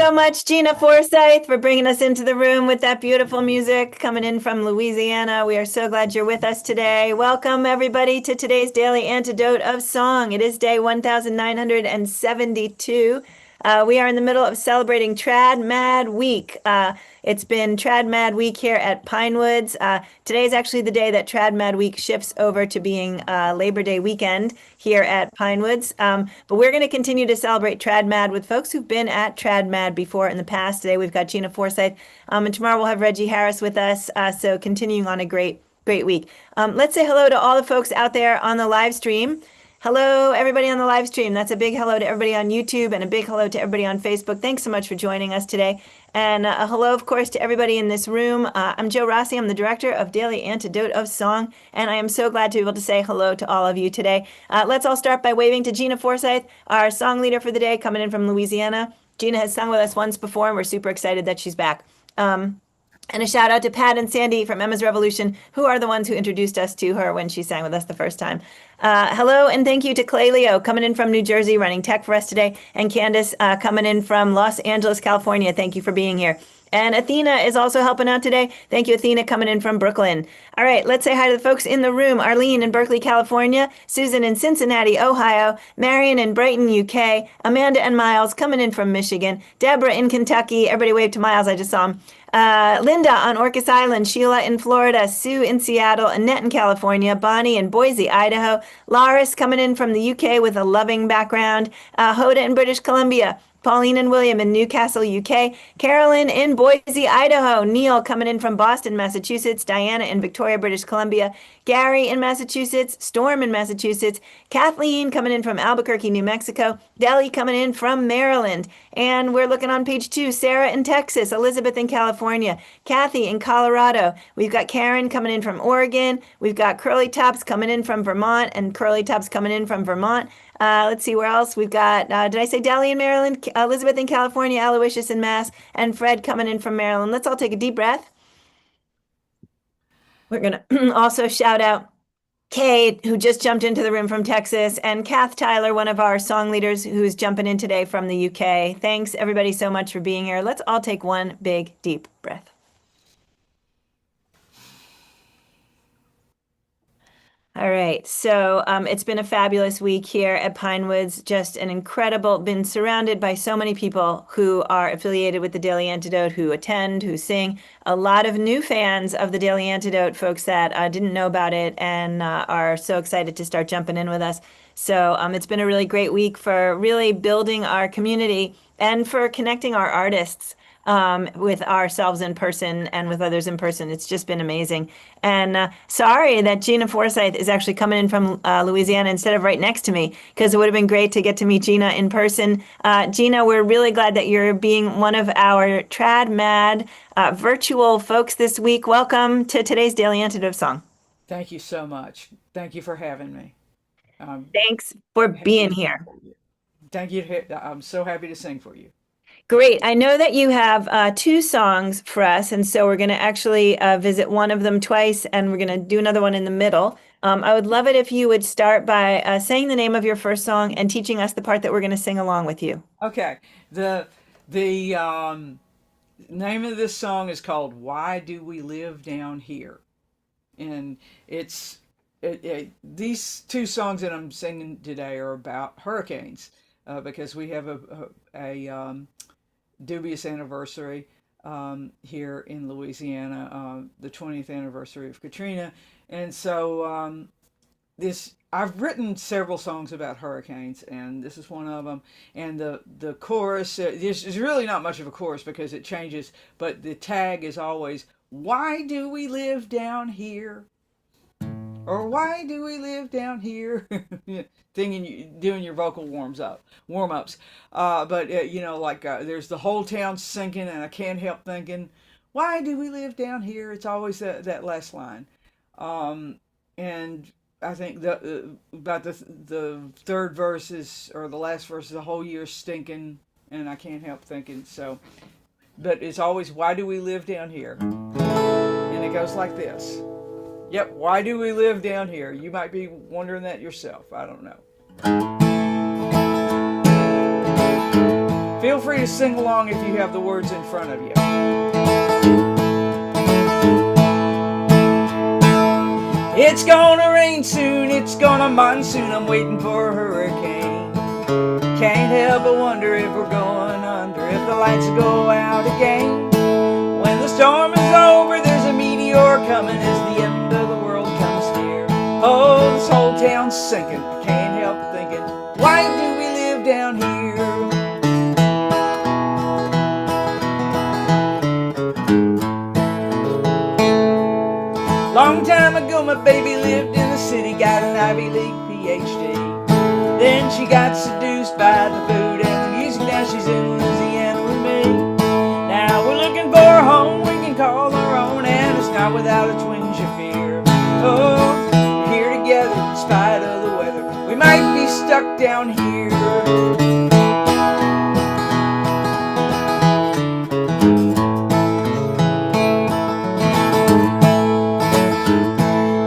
so much, Gina Forsyth, for bringing us into the room with that beautiful music coming in from Louisiana. We are so glad you're with us today. Welcome, everybody, to today's daily antidote of song. It is day 1972. We are in the middle of celebrating Trad Mad Week. It's been Trad Mad Week here at Pinewoods. Today is actually the day that Trad Mad Week shifts over to being Labor Day weekend here at Pinewoods. But we're going to continue to celebrate Trad Mad with folks who've been at Trad Mad before in the past. Today we've got Gina Forsyth, and tomorrow we'll have Reggie Harris with us. So continuing on a great week. Let's say hello to all the folks out there on the live stream. Hello, everybody on the live stream. That's a big hello to everybody on YouTube and a big hello to everybody on Facebook. Thanks so much for joining us today. And a hello, of course, to everybody in this room. I'm Jo Rossi. I'm the director of Daily Antidote of Song, and I am so glad to be able to say hello to all of you today. Let's all start by waving to Gina Forsyth, our song leader for the day, coming in from Louisiana. Gina has sung with us once before, and we're super excited that she's back. And a shout out to Pat and Sandy from Emma's Revolution, who are the ones who introduced us to her when she sang with us the first time. Hello and thank you to Clay Leo coming in from New Jersey, running tech for us today, and Candace coming in from Los Angeles, California. Thank you for being here. And Athena is also helping out today. Thank you, Athena, coming in from Brooklyn. All right, let's say hi to the folks in the room. Arlene in Berkeley, California. Susan in Cincinnati, Ohio. Marion in Brighton, UK. Amanda and Miles coming in from Michigan. Deborah in Kentucky. Everybody wave to Miles. I just saw him. Linda on Orcas Island, Sheila in Florida, Sue in Seattle, Annette in California, Bonnie in Boise, Idaho, Laris coming in from the UK with a loving background, Hoda in British Columbia, Pauline and William in Newcastle, UK, Carolyn in Boise, Idaho, Neil coming in from Boston, Massachusetts, Diana in Victoria, British Columbia, Gary in Massachusetts, Storm in Massachusetts, Kathleen coming in from Albuquerque, New Mexico, Deli coming in from Maryland, and we're looking on page 2, Sarah in Texas, Elizabeth in California, Kathy in Colorado, we've got Karen coming in from Oregon, we've got Curly Tops coming in from Vermont, and Curly Tops coming in from Vermont. Let's see where else we've got. Did I say Deli in Maryland? Elizabeth in California, Aloysius in Mass, and Fred coming in from Maryland. Let's all take a deep breath. We're going to also shout out Kate, who just jumped into the room from Texas, and Kath Tyler, one of our song leaders who's jumping in today from the UK. Thanks, everybody, so much for being here. Let's all take one big, deep breath. All right, so it's been a fabulous week here at Pinewoods, just an incredible, been surrounded by so many people who are affiliated with the Daily Antidote, who attend, who sing, a lot of new fans of the Daily Antidote, folks that didn't know about it and are so excited to start jumping in with us. So it's been a really great week for really building our community and for connecting our artists with ourselves in person and with others in person. It's just been amazing. And sorry that Gina Forsyth is actually coming in from Louisiana instead of right next to me, because it would have been great to get to meet Gina in person. Gina, we're really glad that you're being one of our Trad Mad virtual folks this week. Welcome to today's Daily Antidote Song. Thank you so much. Thank you for having me. Thanks for being here. Thank you. I'm so happy to sing for you. Great. I know that you have 2 songs for us, and so we're going to actually visit one of them twice, and we're going to do another one in the middle. I would love it if you would start by saying the name of your first song and teaching us the part that we're going to sing along with you. Okay. The name of this song is called "Why Do We Live Down Here," and these 2 songs that I'm singing today are about hurricanes, because we have a dubious anniversary here in Louisiana, the 20th anniversary of Katrina. And so I've written several songs about hurricanes, and this is one of them. And the chorus, there's really not much of a chorus because it changes, but the tag is always, "Why do we live down here?" Or "Why do we live down here?" Doing your vocal warm ups. But there's the whole town sinking, and I can't help thinking, "Why do we live down here?" It's always that last line. And I think about the third verse or the last verse is "the whole year stinking," and I can't help thinking. So, but it's always "Why do we live down here?" And it goes like this. Yep, why do we live down here? You might be wondering that yourself. I don't know. Feel free to sing along if you have the words in front of you. It's gonna rain soon, it's gonna monsoon, I'm waiting for a hurricane. Can't help but wonder if we're going under, if the lights go out again. When the storm is over, there's a meteor coming as the end of the world comes near. Oh, this whole town's sinking, I can't help thinking, why do we live down here? Long time ago my baby lived in the city, got an Ivy League Ph.D. Then she got seduced by the food and the music, now she's in Louisiana with me. Now we're looking for a home we can call our own, and it's not without a twinge of fear. Oh, here together in spite of the weather, we might be stuck down here.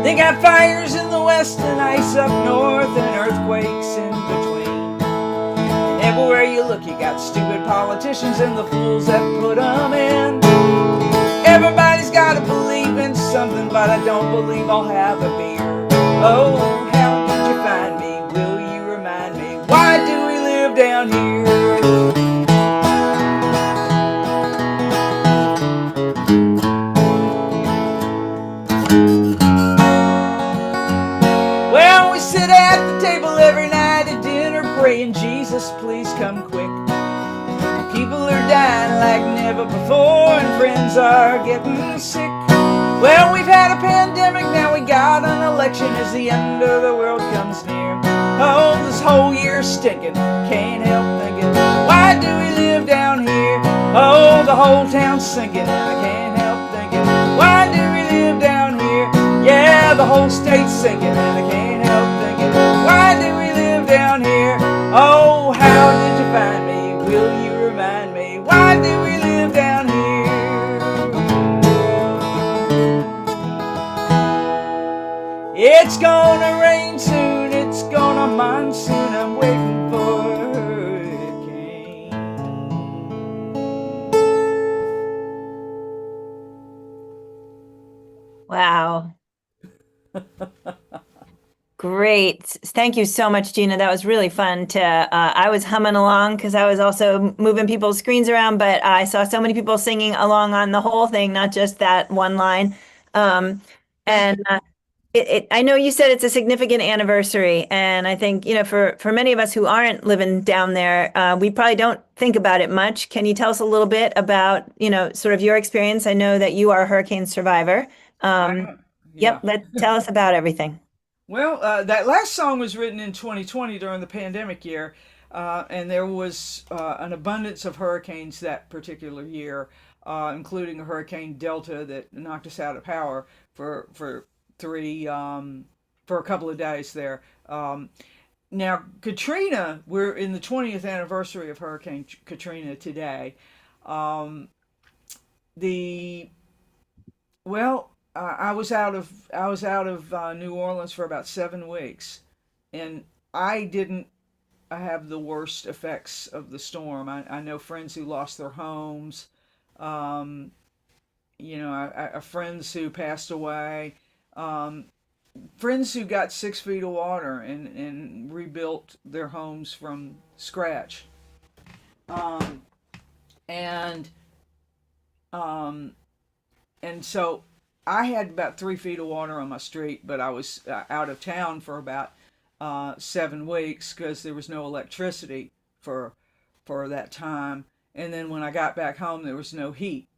They got fires in the west and ice up north and earthquakes in between. And everywhere you look you got stupid politicians and the fools that put them in. Everybody's got to believe in something, but I don't believe I'll have a beer. Oh, how did you find me? Will you remind me? Why do we live down here? Well, we sit at the table every night at dinner praying, Jesus, please come quick. People are dying like never before and friends are getting sick. Well, we've had a pandemic, now we got an election as the end of the world comes near. Oh, this whole year's stinking, can't help thinking, why do we live down here? Oh, the whole town's sinking and I can't help thinking, why do we live down here? Yeah, the whole state's sinking and I can't help thinking, why do we live down here? Oh, how did you find me? Will you remind me? Why do we live down here? It's gonna rain soon, it's gonna monsoon, I'm waiting for a hurricane. Wow. Great. Thank you so much, Gina. That was really fun to, I was humming along because I was also moving people's screens around, but I saw so many people singing along on the whole thing, not just that one line. Um, Thank you. and I know you said it's a significant anniversary, and I think, for many of us who aren't living down there, we probably don't think about it much. Can you tell us a little bit about, sort of your experience? I know that you are a hurricane survivor. I Um, am. yep, Yeah. tell us about everything. Well, that last song was written in 2020 during the pandemic year, and there was an abundance of hurricanes that particular year, including a Hurricane Delta that knocked us out of power for three for a couple of days there. Now, Katrina, we're in the 20th anniversary of Hurricane Katrina today. Um, the Well, I was out of New Orleans for about 7 weeks, and I didn't have the worst effects of the storm. I know friends who lost their homes. Um, friends who passed away. Um, Friends who got 6 feet of water and rebuilt their homes from scratch. Um, and um, and so I had about 3 feet of water on my street, but I was out of town for about 7 weeks because there was no electricity for that time. And then when I got back home, there was no heat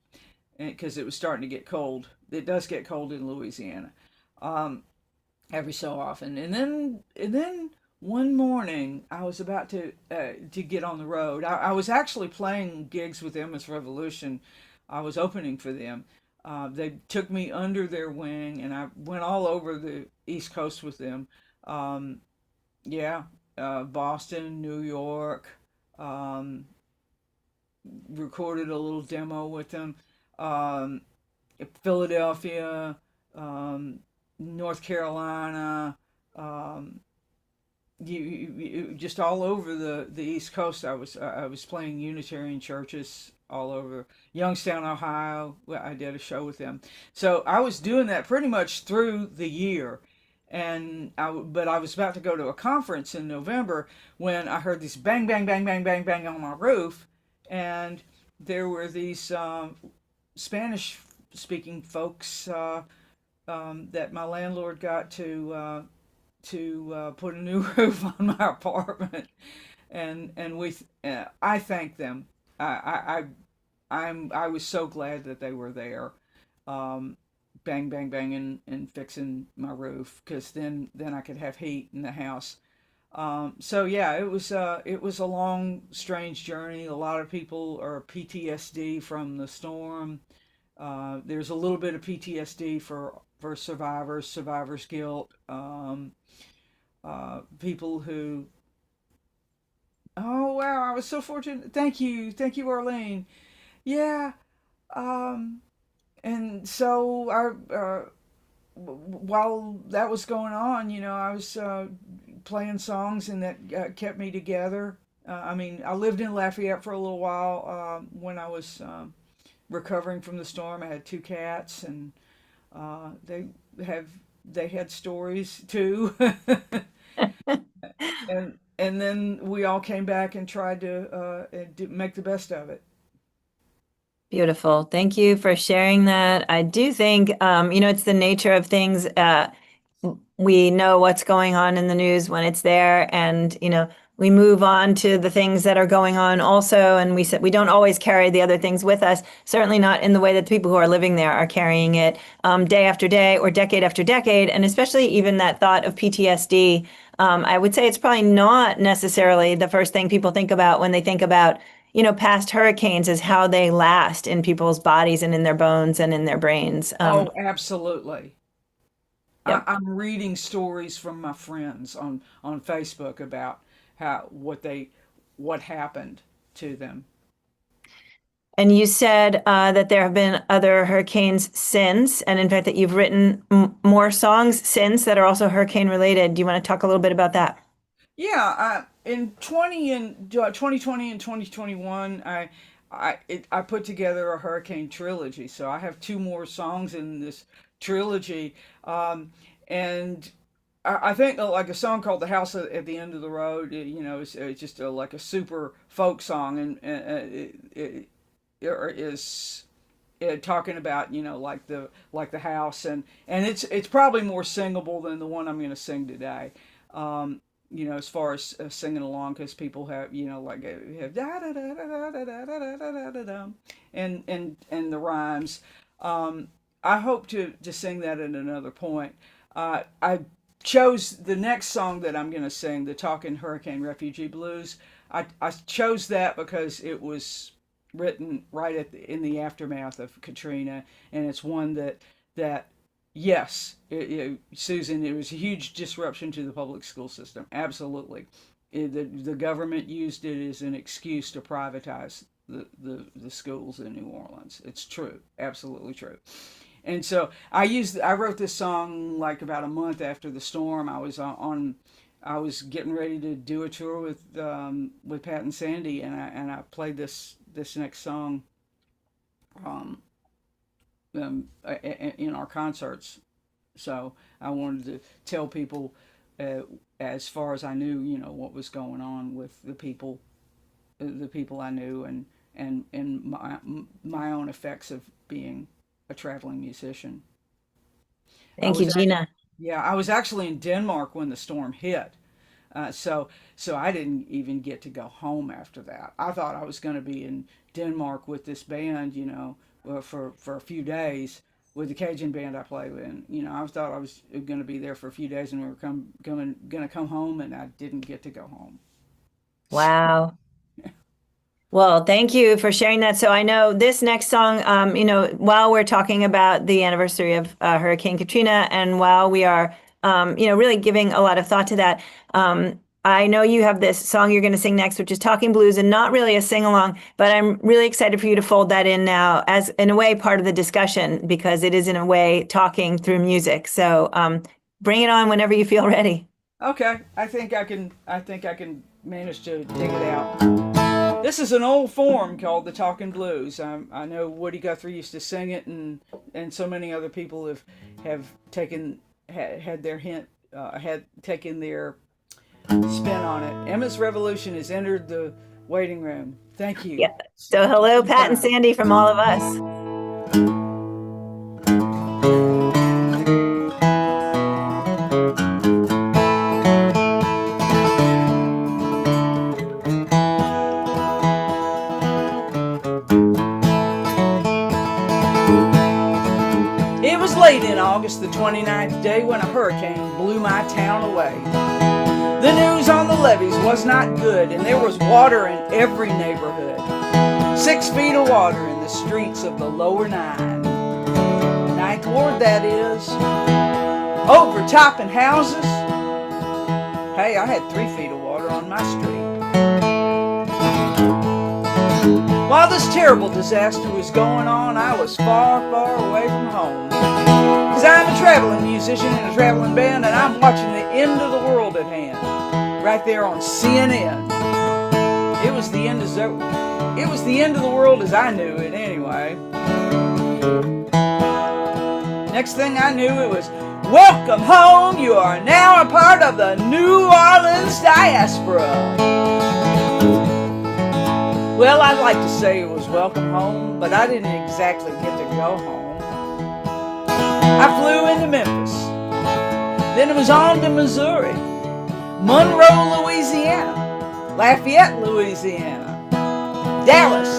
because it was starting to get cold. It does get cold in Louisiana um, every so often. And then one morning I was about to get on the road. I was actually playing gigs with MS Revolution. I was opening for them. They took me under their wing, and I went all over the East Coast with them. Um, yeah, Boston, New York, um, recorded a little demo with them. Um, Philadelphia, um, North Carolina, um, just all over the East Coast. I was playing Unitarian churches all over Youngstown, Ohio. I did a show with them, so I was doing that pretty much through the year. But I was about to go to a conference in November when I heard this bang, bang, bang, bang, bang, bang on my roof, and there were these Spanish speaking folks that my landlord got to put a new roof on my apartment, and I thank them. I was so glad that they were there, um, bang bang bang and fixing my roof because then I could have heat in the house. So yeah, it was a long strange journey. A lot of people are PTSD from the storm. There's a little bit of PTSD for survivors guilt. People who, oh wow, I was so fortunate. Thank you, Arlene. Yeah, um, and so while that was going on, I was playing songs, and that kept me together. I mean, I lived in Lafayette for a little while when I was recovering from the storm. I had two cats, and they have they had stories too. And then we all came back and tried to make the best of it. Beautiful. Thank you for sharing that. I do think, it's the nature of things. We know what's going on in the news when it's there, and, we move on to the things that are going on also. And we said we don't always carry the other things with us, certainly not in the way that the people who are living there are carrying it day after day or decade after decade. And especially even that thought of PTSD. I would say it's probably not necessarily the first thing people think about when they think about past hurricanes is how they last in people's bodies and in their bones and in their brains. Oh, absolutely. Yep. I'm reading stories from my friends on Facebook about how what happened to them. And you said that there have been other hurricanes since, and in fact that you've written more songs since that are also hurricane related. Do you want to talk a little bit about that? Yeah, in 2020 and 2021, I put together a hurricane trilogy. So I have two more songs in this trilogy, and I think like a song called "The House at the End of the Road." It's just like a super folk song, and it is talking about like the house, and it's probably more singable than the one I'm going to sing today. As far as singing along, because people have like have da da da da da da da da da da, and the rhymes. I hope to sing that at another point. I chose the next song that I'm going to sing, the Talking Hurricane Refugee Blues. I chose that because it was written right in the aftermath of Katrina, and it's one that yes, Susan, it was a huge disruption to the public school system. Absolutely, the government used it as an excuse to privatize the schools in New Orleans. It's true, absolutely true. And so I wrote this song like about a month after the storm. I was getting ready to do a tour with Pat and Sandy, and I played this next song um, in our concerts. So I wanted to tell people, as far as I knew, what was going on with the people I knew, and my own effects of being a traveling musician. I Thank you, was actually, Gina. yeah, I was actually in Denmark when the storm hit. So I didn't even get to go home after that. I thought I was going to be in Denmark with this band, for a few days with the Cajun band I play with. And, I thought I was going to be there for a few days, and we were going to come home, and I didn't get to go home. Wow. Well, thank you for sharing that. So I know this next song, while we're talking about the anniversary of Hurricane Katrina, and while we are, really giving a lot of thought to that, I know you have this song you're going to sing next, which is Talking Blues, and not really a sing along, but I'm really excited for you to fold that in now as, in a way, part of the discussion, because it is, in a way, talking through music. So bring it on whenever you feel ready. Okay, I think I can manage to dig it out. This is an old form called the Talking Blues. I know Woody Guthrie used to sing it, and so many other people have taken had their hint had taken their spin on it. Emma's Revolution has entered the waiting room. Thank you. Yeah. So hello, Pat and Time. Sandy from all of us. It was late in August, the 29th day, when a hurricane blew my town away. The news on the levees was not good, and there was water in every neighborhood. 6 feet of water in the streets of the lower Ninth Ward, that is. Overtopping houses. Hey, I had 3 feet of water on my street. While this terrible disaster was going on, I was far, far away from home. Cause I'm a traveling musician in a traveling band, and I'm watching the end of the world at hand. Right there on CNN. It was the end of the world as I knew it anyway. Next thing I knew, it was, welcome home, you are now a part of the New Orleans diaspora. Well, I'd like to say it was welcome home, but I didn't exactly get to go home. I flew into Memphis. Then it was on to Missouri, Monroe, Louisiana, Lafayette, Louisiana, Dallas,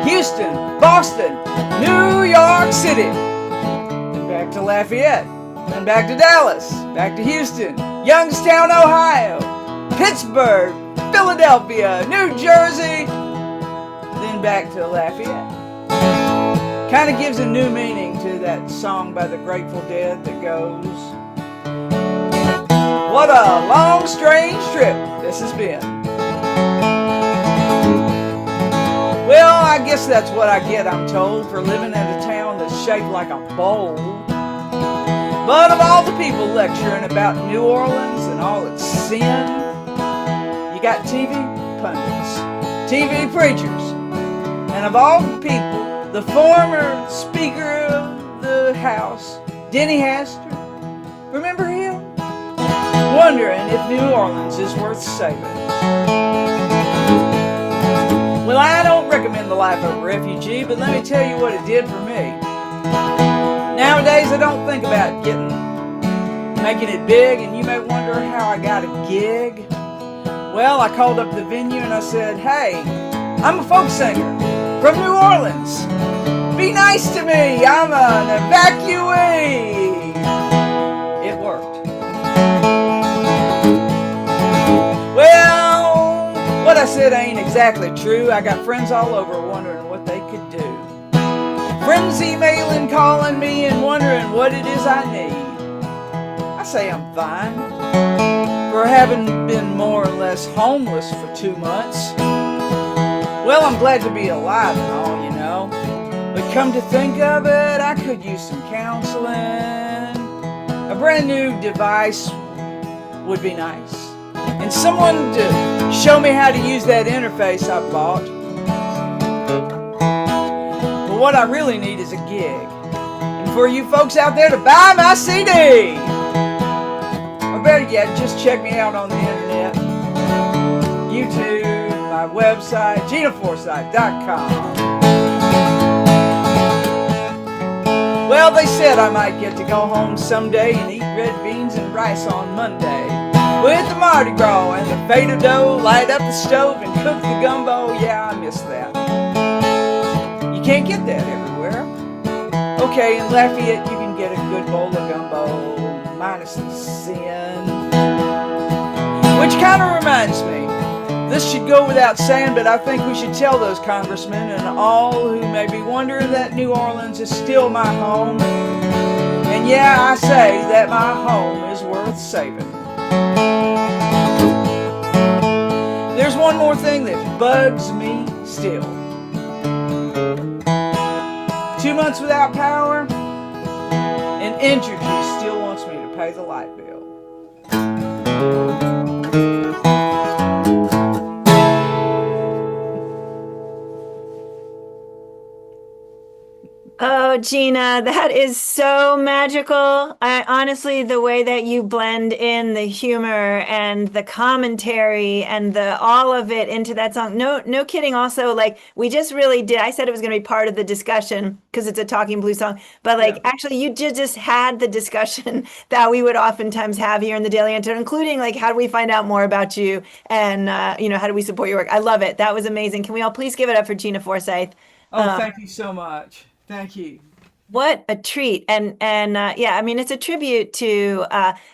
Houston, Boston, New York City. Then back to Lafayette, then back to Dallas, back to Houston, Youngstown, Ohio, Pittsburgh, Philadelphia, New Jersey, then back to Lafayette. Kind of gives a new meaning to that song by the Grateful Dead that goes, what a long, strange trip this has been. Well, I guess that's what I get, I'm told, for living in a town that's shaped like a bowl. But of all the people lecturing about New Orleans and all its sin, you got TV pundits, TV preachers, and of all the people, the former Speaker of the House, Denny Hastert, remember him? Wondering if New Orleans is worth saving. Well, I don't recommend the life of a refugee, but let me tell you what it did for me. Nowadays, I don't think about making it big, and you may wonder how I got a gig. Well, I called up the venue and I said, hey, I'm a folk singer from New Orleans. Be nice to me, I'm an evacuee. It worked. Well, what I said ain't exactly true. I got friends all over wondering what they could do. Friends emailing, calling me, and wondering what it is I need. I say I'm fine for having been more or less homeless for 2 months. Well, I'm glad to be alive and all, you know. But come to think of it, I could use some counseling. A brand new device would be nice. And someone to show me how to use that interface I bought. But what I really need is a gig. And for you folks out there to buy my CD. Or better yet, just check me out on the internet. YouTube, my website, GinaForsyth.com. Well, they said I might get to go home someday and eat red beans and rice on Monday. With the Mardi Gras and the feta dough, light up the stove and cook the gumbo. Yeah, I miss that. You can't get that everywhere. Okay, in Lafayette you can get a good bowl of gumbo, minus the sin. Which kind of reminds me, this should go without saying, but I think we should tell those congressmen and all who may be wondering that New Orleans is still my home. And yeah, I say that my home is worth saving. There's one more thing that bugs me still. 2 months without power, and Entergy still wants me to pay the light bill. Oh, Gina, that is so magical. I honestly, the way that you blend in the humor and the commentary and the all of it into that song. No, no kidding. Also, like we just really did. I said it was going to be part of the discussion because it's a talking blues song, but Yeah. like actually, you just had the discussion that we would oftentimes have here in the Daily Antidote, including like how do we find out more about you and how do we support your work. I love it. That was amazing. Can we all please give it up for Gina Forsyth? Oh, thank you so much. Thank you. What a treat. And yeah, I mean it's a tribute to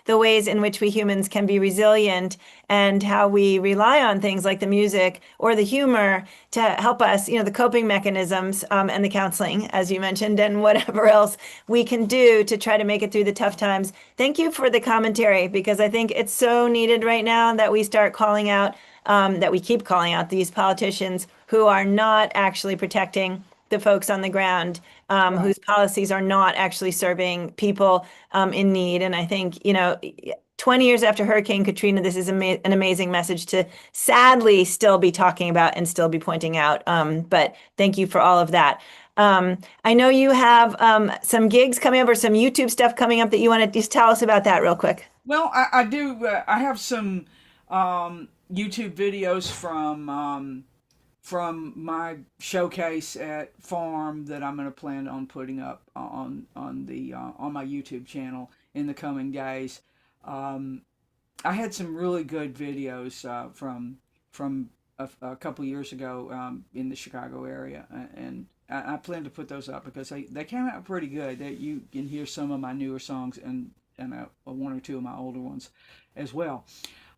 the ways in which we humans can be resilient and how we rely on things like the music or the humor to help us, the coping mechanisms and the counseling, as you mentioned, and whatever else we can do to try to make it through the tough times. Thank you for the commentary because I think it's so needed right now that we start calling out, that we keep calling out these politicians who are not actually protecting the folks on the ground Right. whose policies are not actually serving people in need. And I think, 20 years after Hurricane Katrina, this is an amazing message to sadly still be talking about and still be pointing out. But thank you for all of that. I know you have some gigs coming up or some YouTube stuff coming up that you want to just tell us about that real quick. Well, I do. I have some YouTube videos from my showcase at Farm that I'm going to plan on putting up on my YouTube channel in the coming days. Um, I had some really good videos from a couple years ago in the Chicago area, and I plan to put those up because they came out pretty good. That you can hear some of my newer songs and one or two of my older ones as well.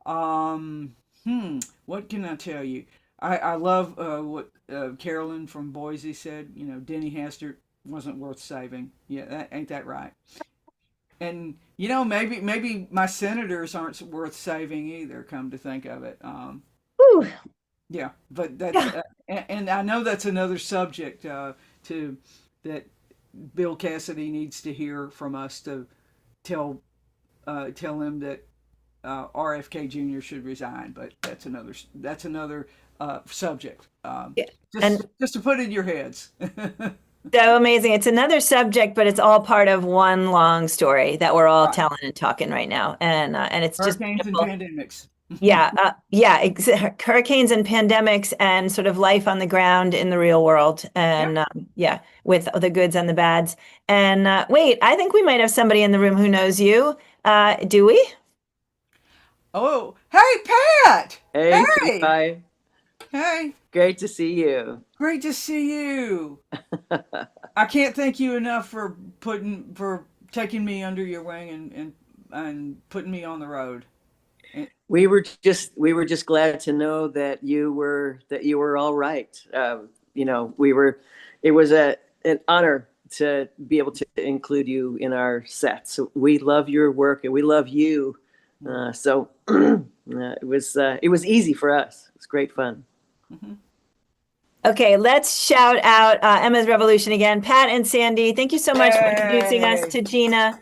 Um, what can I tell you? I love what Carolyn from Boise said. You know, Denny Hastert wasn't worth saving. Yeah, that ain't that right? And maybe my senators aren't worth saving either. Come to think of it, Whew. yeah. But that's Yeah. and I know that's another subject to that Bill Cassidy needs to hear from us to tell tell him that RFK Jr. should resign. But that's another subject. Yeah. Just And just to put in your heads. so amazing. It's another subject, but it's all part of one long story that we're all Right. telling and talking right now. And it's just Hurricanes and beautiful. pandemics. Yeah, hurricanes and pandemics and sort of life on the ground in the real world. Yeah. And yeah, with the goods and the bads. And wait, I think we might have somebody in the room who knows you. Do we? Oh, hey, Pat! Hey, Hey! Levi. Hey! Great to see you. Great to see you. I can't thank you enough for taking me under your wing and putting me on the road. And, We were just glad to know that you were all right. We were. It was an honor to be able to include you in our set. So we love your work and we love you. So it was easy for us. It was great fun. mhm. Okay, let's shout out Emma's Revolution again. Pat and Sandy, thank you so much for introducing us Yay! to Gina.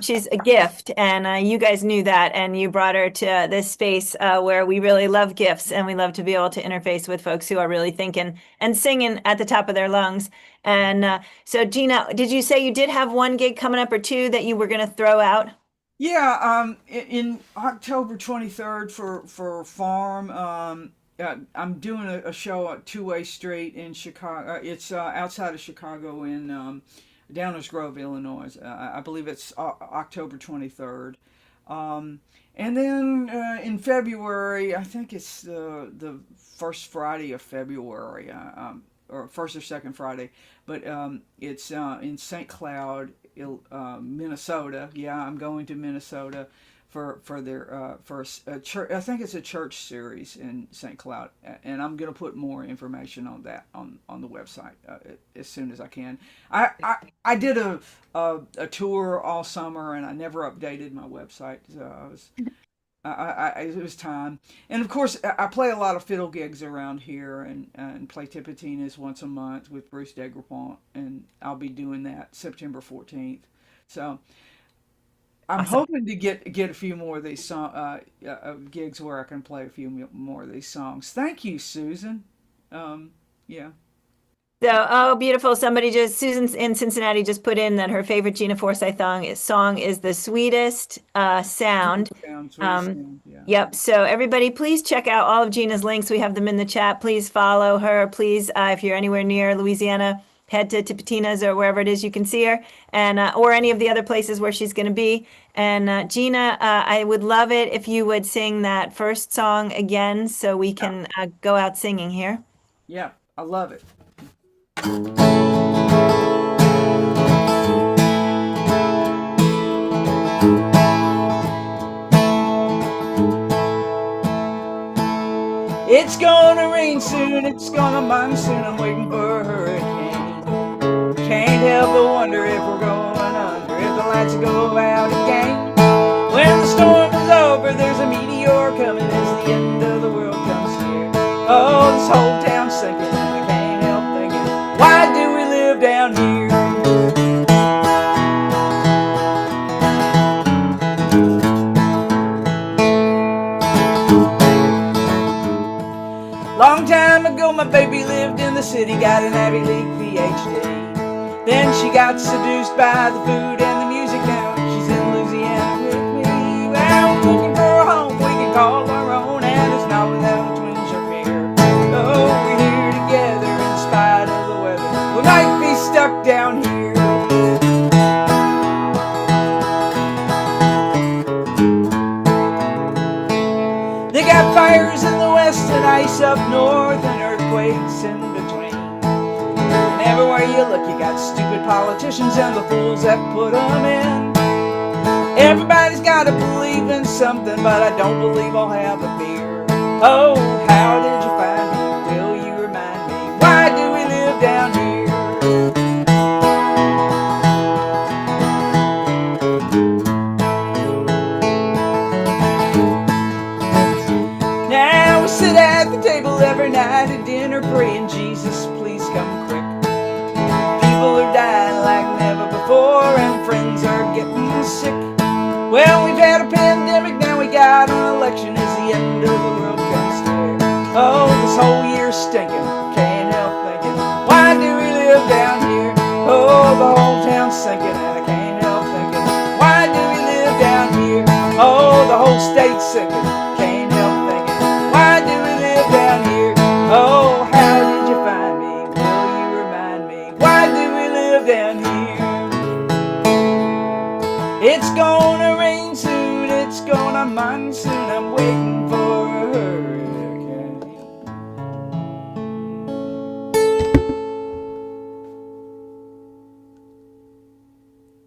She's a gift, and you guys knew that, and you brought her to this space where we really love gifts, and we love to be able to interface with folks who are really thinking and singing at the top of their lungs. And so, Gina, did you say you did have one gig coming up or two that you were going to throw out? Yeah, in October 23rd for Farm, I'm doing a show at Two-Way Street in Chicago. It's outside of Chicago in Downers Grove, Illinois. I believe it's October 23rd. Um, and then in February, I think it's the first Friday of February, or first or second Friday, but it's in St. Cloud, Minnesota. Yeah, I'm going to Minnesota for their for a church. I think it's a church series in St. Cloud, and I'm going to put more information on that on the website as soon as I can. I did a tour all summer, and I never updated my website. So it was time, and of course I play a lot of fiddle gigs around here, and play Tipitinas once a month with Bruce Degrapont, and I'll be doing that September 14th. So I'm Awesome. hoping to get a few more of these gigs where I can play a few more of these songs. Thank you, Susan. Yeah. So, oh, beautiful. Susan in Cincinnati just put in that her favorite Gina Forsyth song is The Sweetest Sound. Sweetest Um, sound, yeah. yep. So, everybody, please check out all of Gina's links. We have them in the chat. Please follow her. Please, if you're anywhere near Louisiana, head to Tipitina's or wherever it is you can see her, and or any of the other places where she's going to be. And Gina, I would love it if you would sing that first song again so we Yeah, can go out singing here. yeah, I love it. It's gonna rain soon, it's gonna monsoon, I'm waiting for a hurricane. Can't help but wonder if we're going under, if the lights go out again. When the storm is over, there's a meteor coming as the end of the world comes near. Oh, this whole town's sinking and I can't help thinking, why do we live down here? Long time ago, my baby lived in the city, got an Ivy League Ph.D. Then she got seduced by the food and the music. Now she's in Louisiana with me. Well, we're looking for a home we can call our own, and it's not without a twinge of fear. Oh, we're here together in spite of the weather. We might be stuck down here. They got fires in the west and ice up north and earthquakes in between. And everywhere you look, you got stupid politicians and the fools that put them in. Everybody's got to believe in something, but I don't believe I'll have a beer. Oh, how did you find me? Will you remind me? Why do we live down here? Now we sit at the table every night at dinner praying, Jesus, please come quick. People are dying like never before and friends are getting sick. Well, we've had a pandemic, now we got an election as the end of the world comes near. Oh, this whole year's stinking, can't help thinking, why do we live down here? Oh, the whole town's sinking and I can't help thinking, why do we live down here? Oh, the whole state's sinking, can't help thinking, why do we live down here? Oh, how did you find me? Will you remind me? Why do we live down here? It's gonna rain soon, it's gonna monsoon, I'm waiting for a hurricane.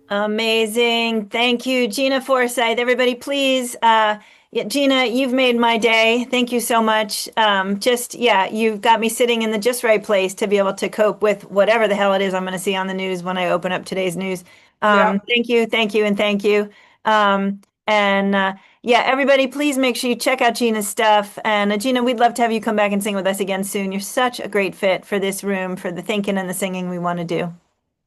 Amazing. Thank you, Gina Forsyth. Everybody, please, yeah, Gina, you've made my day. Thank you so much. Yeah, you've got me sitting in the just right place to be able to cope with whatever the hell it is I'm going to see on the news when I open up today's news. Yeah, Thank you, and thank you. And yeah, everybody, please make sure you check out Gina's stuff. And Gina, we'd love to have you come back and sing with us again soon. You're such a great fit for this room, for the thinking and the singing we want to do.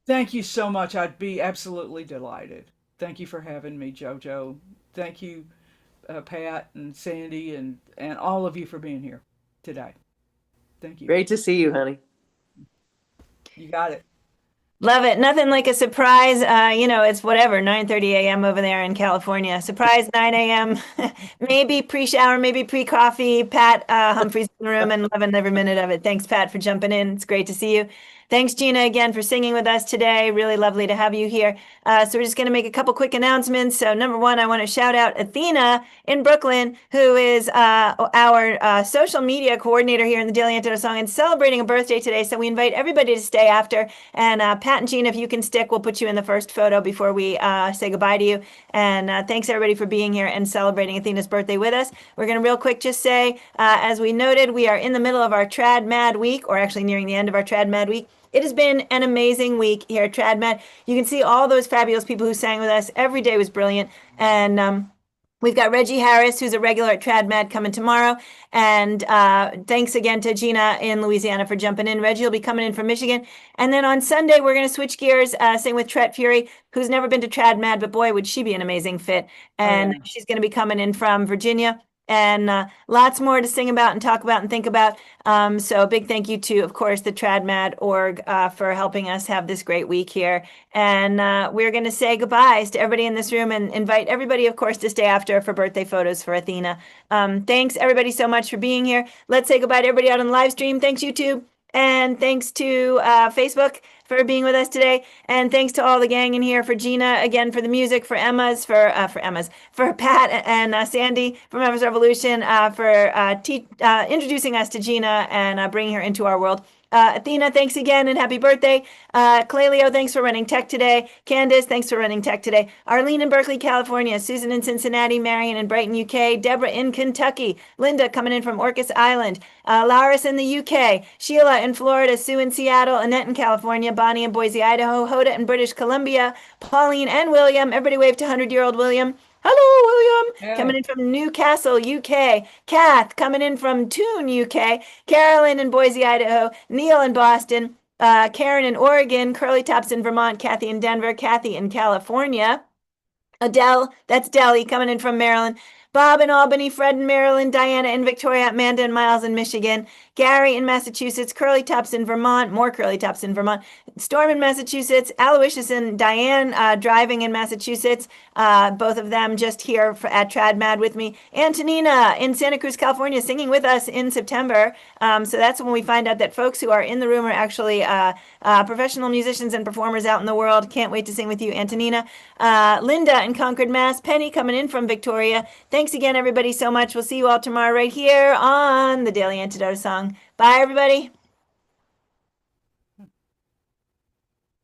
thank you so much. I'd be absolutely delighted. Thank you for having me, JoJo. Thank you, Pat and Sandy, and all of you for being here today. Thank you. Great to see you, honey. You got it. Love it. Nothing like a surprise. It's whatever, 9:30 a.m. over there in California. Surprise, 9 a.m. Maybe pre-shower, maybe pre-coffee. Pat Humphreys in the room and loving every minute of it. Thanks, Pat, for jumping in. It's great to see you. Thanks, Gina, again for singing with us today. Really lovely to have you here. So we're just going to make a couple quick announcements. So number one, I want to shout out Athena in Brooklyn, who is our social media coordinator here in the Daily Antidote Song and celebrating a birthday today. So we invite everybody to stay after. And Pat and Gina, if you can stick, we'll put you in the first photo before we say goodbye to you. And thanks everybody for being here and celebrating Athena's birthday with us. We're going to real quick just say, as we noted, we are in the middle of our Trad Mad week, or actually nearing the end of our Trad Mad week. It has been an amazing week here at Trad Mad. You can see all those fabulous people who sang with us. Every day was brilliant. And we've got Reggie Harris, who's a regular at Trad Mad, coming tomorrow. And thanks again to Gina in Louisiana for jumping in. Reggie will be coming in from Michigan. And then on Sunday, we're going to switch gears, sing with Tret Fury, who's never been to Trad Mad, but boy, would she be an amazing fit. And she's going to be coming in from Virginia. and lots more to sing about and talk about and think about. So a big thank you to, of course, the TradMad.org for helping us have this great week here. And we're going to say goodbyes to everybody in this room and invite everybody, of course, to stay after for birthday photos for Athena. Thanks, everybody, so much for being here. Let's say goodbye to everybody out on the live stream. Thanks, YouTube. And thanks to Facebook for being with us today. And thanks to all the gang in here, for Gina, again, for the music, for Pat and Sandy from Emma's Revolution, for introducing us to Gina and bringing her into our world. Athena, thanks again and happy birthday. Clelio, thanks for running tech today. Candace, thanks for running tech today. Arlene in Berkeley, California. Susan in Cincinnati. Marion in Brighton, UK. Deborah in Kentucky. Linda coming in from Orcas Island. Laris in the UK. Sheila in Florida. Sue in Seattle. Annette in California. Bonnie in Boise, Idaho. Hoda in British Columbia. Pauline and William. Everybody wave to 100-year-old William. Hello, William. Hey. Coming in from Newcastle, UK. Kath coming in from Toon, UK. Carolyn in Boise, Idaho. Neil in Boston. Karen in Oregon. Curly Tops in Vermont. Kathy in Denver. Kathy in California. Adele, that's Delhi, coming in from Maryland. Bob in Albany, Fred in Maryland, Diana in Victoria, Amanda and Miles in Michigan, Gary in Massachusetts, Curly Tops in Vermont, more Curly Tops in Vermont, Storm in Massachusetts, Aloysius and Diane driving in Massachusetts, both of them just here at TradMad with me. Antonina in Santa Cruz, California, singing with us in September. So that's when we find out that folks who are in the room are actually professional musicians and performers out in the world. Can't wait to sing with you, Antonina. Linda in Concord, Mass. Penny coming in from Victoria. Thanks again, everybody, so much. We'll see you all tomorrow right here on the Daily Antidote song. Bye, everybody.